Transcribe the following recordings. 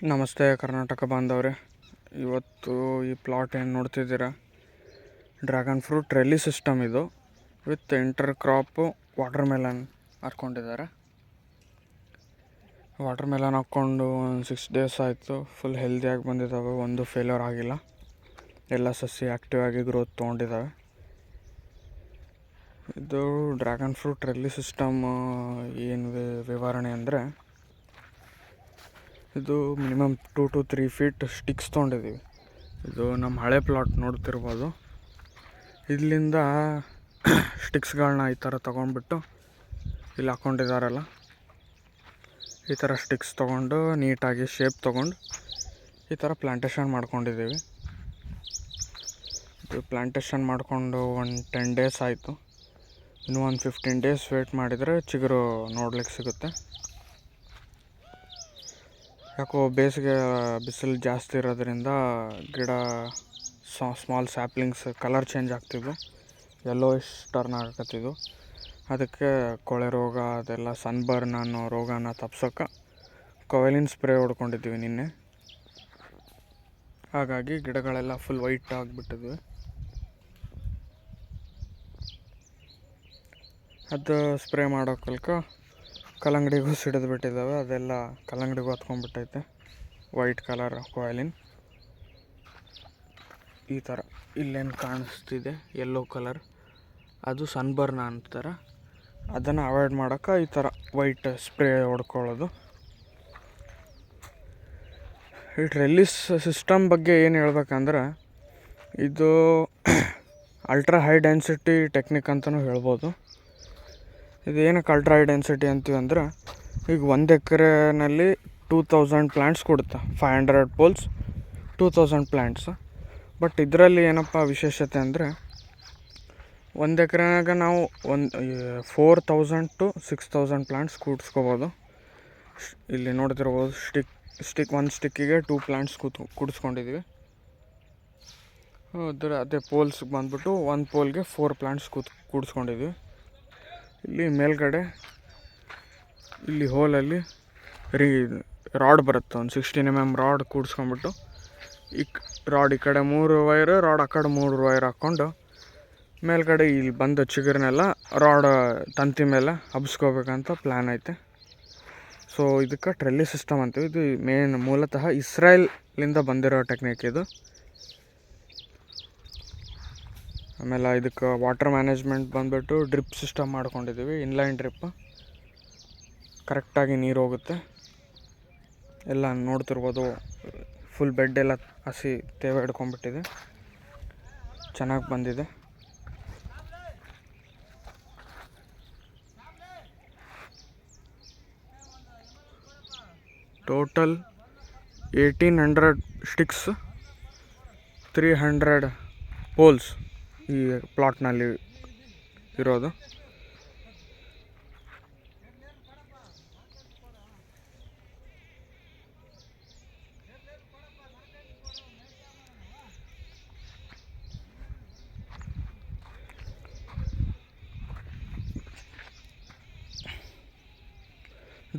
ನಮಸ್ತೆ ಕರ್ನಾಟಕ ಬಾಂಧವರೇ. ಇವತ್ತು ಈ ಪ್ಲಾಟ್ ಏನು ನೋಡ್ತಿದ್ದೀರಾ, ಡ್ರ್ಯಾಗನ್ ಫ್ರೂಟ್ ರೆಲ್ಲಿ ಸಿಸ್ಟಮ್ ಇದು. With inter crop water melon ಹಾಕ್ಕೊಂಡಿದ್ದಾರೆ. Water melon ಹಾಕ್ಕೊಂಡು ಒಂದು 6 days ಆಯಿತು. ಫುಲ್ ಹೆಲ್ದಿಯಾಗಿ ಬಂದಿದ್ದಾವೆ, ಒಂದು ಫೇಲ್ಯೂರ್ ಆಗಿಲ್ಲ. ಎಲ್ಲ ಸಸಿ ಆ್ಯಕ್ಟಿವ್ ಆಗಿ ಗ್ರೋತ್ ತೊಗೊಂಡಿದ್ದಾವೆ. ಇದು ಡ್ರ್ಯಾಗನ್ ಫ್ರೂಟ್ ರೆಲ್ಲಿ ಸಿಸ್ಟಮ್ ಏನು ವಿವರಣೆ ಅಂದರೆ, ಇದು ಮಿನಿಮಮ್ 2 to 3 feet ಸ್ಟಿಕ್ಸ್ ತೊಗೊಂಡಿದ್ದೀವಿ. ಇದು ನಮ್ಮ ಹಳೆ ಪ್ಲಾಟ್ ನೋಡ್ತಿರ್ಬೋದು. ಇಲ್ಲಿಂದ ಸ್ಟಿಕ್ಸ್ಗಳನ್ನ ಈ ಥರ ತೊಗೊಂಡ್ಬಿಟ್ಟು ಇಲ್ಲಿ ಹಾಕ್ಕೊಂಡಿದ್ದಾರಲ್ಲ, ಈ ಥರ ಸ್ಟಿಕ್ಸ್ ತೊಗೊಂಡು ನೀಟಾಗಿ ಶೇಪ್ ತೊಗೊಂಡು ಈ ಥರ ಪ್ಲ್ಯಾಂಟೇಷನ್ ಮಾಡ್ಕೊಂಡಿದ್ದೀವಿ. ಇದು ಪ್ಲ್ಯಾಂಟೇಷನ್ ಮಾಡಿಕೊಂಡು ಒಂದು 10 days ಆಯಿತು. ಇನ್ನೂ ಒಂದು 15 days ವೇಟ್ ಮಾಡಿದರೆ ಚಿಗುರು ನೋಡ್ಲಿಕ್ಕೆ ಸಿಗುತ್ತೆ. ಯಾಕೋ ಬೇಸಿಗೆ ಬಿಸಿಲು ಜಾಸ್ತಿ ಇರೋದ್ರಿಂದ ಗಿಡ ಸ್ಮಾಲ್ ಸ್ಯಾಪ್ಲಿಂಗ್ಸ್ ಕಲರ್ ಚೇಂಜ್ ಆಗ್ತಿದ್ವು, ಯೆಲ್ಲೋಯಿಶ್ ಟರ್ನ್ ಆಗಕತ್ತಿದ್ವು. ಅದಕ್ಕೆ ಕೊಳೆ ರೋಗ ಅದೆಲ್ಲ ಸನ್ಬರ್ನ್ ಅನ್ನೋ ರೋಗನ ತಪ್ಸೋಕೆ ಕೊವೆಲಿನ್ ಸ್ಪ್ರೇ ಹೊಡ್ಕೊಂಡಿದ್ವಿ ನಿನ್ನೆ. ಹಾಗಾಗಿ ಗಿಡಗಳೆಲ್ಲ ಫುಲ್ ವೈಟ್ ಆಗಿಬಿಟ್ಟಿದ್ವಿ. ಅದು ಸ್ಪ್ರೇ ಮಾಡೋಕಲ್ಕ ಕಲ್ಲಂಗಡಿಗೂ ಸಿಡಿದು ಬಿಟ್ಟಿದ್ದಾವೆ. ಅದೆಲ್ಲ ಕಲ್ಲಂಗಡಿಗೂ ಹತ್ಕೊಂಡ್ಬಿಟ್ಟೈತೆ ವೈಟ್ ಕಲರ್ ಕೊವೆಲಿನ್. ಈ ಥರ ಇಲ್ಲೇನು ಕಾಣಿಸ್ತಿದೆ ಯೆಲ್ಲೋ ಕಲರ್, ಅದು ಸನ್ಬರ್ನ್ ಅಂತಾರೆ. ಅದನ್ನು ಅವಾಯ್ಡ್ ಮಾಡೋಕೆ ಈ ಥರ ವೈಟ್ ಸ್ಪ್ರೇ ಹೊಡ್ಕೊಳ್ಳೋದು. ಈ ರೆಲ್ಲಿಸ್ ಸಿಸ್ಟಮ್ ಬಗ್ಗೆ ಏನು ಹೇಳ್ಬೇಕಂದ್ರೆ, ಇದು ಅಲ್ಟ್ರಾ ಹೈ ಡೆನ್ಸಿಟಿ ಟೆಕ್ನಿಕ್ ಅಂತಲೂ ಹೇಳ್ಬೋದು. ಇದು ಏನಕ್ಕೆ ಅಲ್ಟ್ರಾ ಹೈ ಡೆನ್ಸಿಟಿ ಅಂತೀವಿ ಅಂದ್ರೆ, ಈಗ 1 ಎಕರೆನಲ್ಲಿ 2000 ಪ್ಲ್ಯಾಂಟ್ಸ್ ಕೊಡುತ್ತೆ. 500 poles 2000 ಪ್ಲ್ಯಾಂಟ್ಸ್. ಬಟ್ ಇದರಲ್ಲಿ ಏನಪ್ಪ ವಿಶೇಷತೆ ಅಂದರೆ, 1 ಎಕರೆನಾಗ ನಾವು 4000 to 6000 ಪ್ಲ್ಯಾಂಟ್ಸ್ ಕೂಡಿಸ್ಕೋಬೋದು. ಇಲ್ಲಿ ನೋಡ್ತಿರ್ಬೋದು, ಒಂದು ಸ್ಟಿಕ್ಕಿಗೆ 2 ಪ್ಲ್ಯಾಂಟ್ಸ್ ಕೂಡಿಸ್ಕೊಂಡಿದ್ದೀವಿ. ಅದೇ ಪೋಲ್ಸ್ಗೆ ಬಂದ್ಬಿಟ್ಟು 1 ಪೋಲ್ಗೆ 4 ಪ್ಲ್ಯಾಂಟ್ಸ್ ಕೂಡಿಸ್ಕೊಂಡಿದ್ದೀವಿ. ಇಲ್ಲಿ ಮೇಲ್ಗಡೆ ಇಲ್ಲಿ ಹೋಲಲ್ಲಿ ರಾಡ್ ಬರುತ್ತೆ, ಒಂದು 16 mm ರಾಡ್ ಕೂಡಿಸ್ಕೊಂಡ್ಬಿಟ್ಟು ರಾಡ್ ಈ ಕಡೆ 3 ವೈರ್, ರಾಡ್ ಆ ಕಡೆ 3 ವೈರ್ ಹಾಕ್ಕೊಂಡು ಮೇಲ್ಗಡೆ ಇಲ್ಲಿ ಬಂದ ಚಿಗುರನ್ನೆಲ್ಲ ರಾಡ್ ತಂತಿ ಮೇಲೆ ಹಬ್ಸ್ಕೋಬೇಕಂತ ಪ್ಲ್ಯಾನ್ ಐತೆ. ಸೊ ಇದಕ್ಕೆ ಟ್ರೆಲ್ಲಿ ಸಿಸ್ಟಮ್ ಅಂತೀವಿ. ಇದು ಮೂಲತಃ ಇಸ್ರೇಲಿಂದ ಬಂದಿರೋ ಟೆಕ್ನಿಕ್ ಇದು. ಆಮೇಲೆ ಇದಕ್ಕೆ ವಾಟರ್ ಮ್ಯಾನೇಜ್ಮೆಂಟ್ ಬಂದುಬಿಟ್ಟು ಡ್ರಿಪ್ ಸಿಸ್ಟಮ್ ಮಾಡ್ಕೊಂಡಿದ್ದೀವಿ. ಇನ್ಲೈನ್ ಡ್ರಿಪ್, ಕರೆಕ್ಟಾಗಿ ನೀರು ಹೋಗುತ್ತೆ. ಎಲ್ಲ ನೋಡ್ತಿರ್ಬೋದು, ಫುಲ್ ಬೆಡ್ ಎಲ್ಲ ಹಸಿ ತೇವ ಹಿಡ್ಕೊಂಡ್ಬಿಟ್ಟಿದೆ, ಚೆನ್ನಾಗಿ ಬಂದಿದೆ. ಟೋಟಲ್ 1800 ಸ್ಟಿಕ್ಸ್, 300 ಪೋಲ್ಸ್ ಈ ಪ್ಲಾಟ್ನಲ್ಲಿ ಇರೋದು.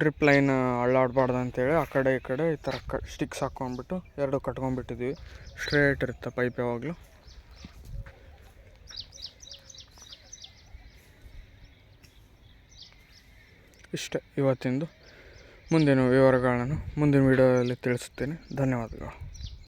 ಡ್ರಿಪ್ ಲೈನ್ ಅಳ್ಳಾಡಬಾರ್ದು ಅಂತೇಳಿ ಆ ಕಡೆ ಈ ಕಡೆ ಈ ಥರ ಸ್ಟಿಕ್ಸ್ ಹಾಕ್ಕೊಂಡ್ಬಿಟ್ಟು 2 ಕಟ್ಕೊಂಡ್ಬಿಟ್ಟಿದ್ವಿ. ಸ್ಟ್ರೇಟ್ ಇರುತ್ತೆ ಪೈಪ್ ಯಾವಾಗಲೂ. ಇಷ್ಟೇ ಇವತ್ತಿಂದು. ಮುಂದಿನ ವಿವರಗಳನ್ನು ಮುಂದಿನ ವೀಡಿಯೋದಲ್ಲಿ ತಿಳಿಸುತ್ತೇನೆ. ಧನ್ಯವಾದಗಳು.